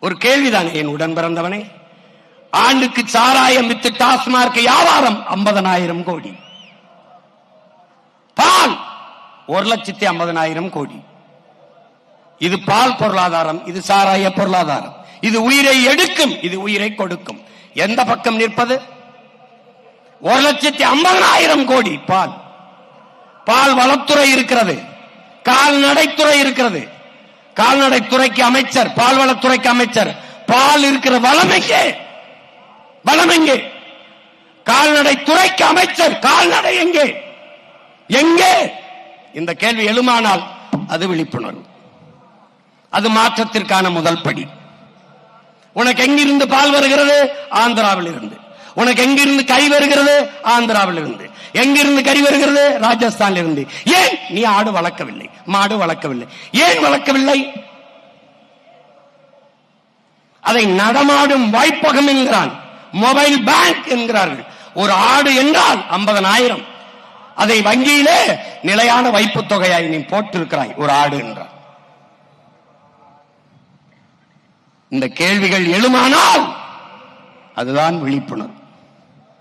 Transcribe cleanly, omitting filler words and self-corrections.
ஒரு கேள்விதான் என் உடன் பிறந்தவனே. ஆண்டுக்கு சாராயம் வித்து டாஸ்மார்க் வியாபாரம் 50,000 கோடி, பால் 1,50,000 கோடி. இது பால் பொருளாதாரம், இது சாராய பொருளாதாரம். இது உயிரை எடுக்கும், இது உயிரை கொடுக்கும். எந்த பக்கம் நிற்பது? 1,50,000 கோடி பால். பால் வளத்துறை இருக்கிறது, கால்நடைத்துறை இருக்கிறது. கால்நடைத்துறைக்கு அமைச்சர், பால்வளத்துறைக்கு அமைச்சர். பால் இருக்கிற வளம் எங்கே? வளம் எங்கே? கால்நடைத்துறைக்கு அமைச்சர், கால்நடை எங்கே? எங்கே? இந்த கேள்வி எழுமானால் அது விழிப்புணர்வு, அது மாற்றத்திற்கான முதல் படி. உனக்கு எங்கிருந்து பால் வருகிறது? ஆந்திராவில் இருந்து. உனக்கு எங்கிருந்து கறி வருகிறது? ஆந்திராவில் இருந்து. எங்கிருந்து கறி வருகிறது? ராஜஸ்தானில் இருந்து. ஏன் நீ ஆடு வளர்க்கவில்லை, மாடு வளர்க்கவில்லை? ஏன் வளர்க்கவில்லை? அதை நடமாடும் வாய்ப்பகம் என்கிறான், மொபைல் பேங்க் என்கிறார்கள். ஒரு ஆடு என்றால் 50,000. அதை வங்கியிலே நிலையான வைப்பு தொகையாய் நீ போட்டிருக்கிறாய் ஒரு ஆடு என்றால். இந்த கேள்விகள் எழுமானால் அதுதான் விழிப்புணர்வு.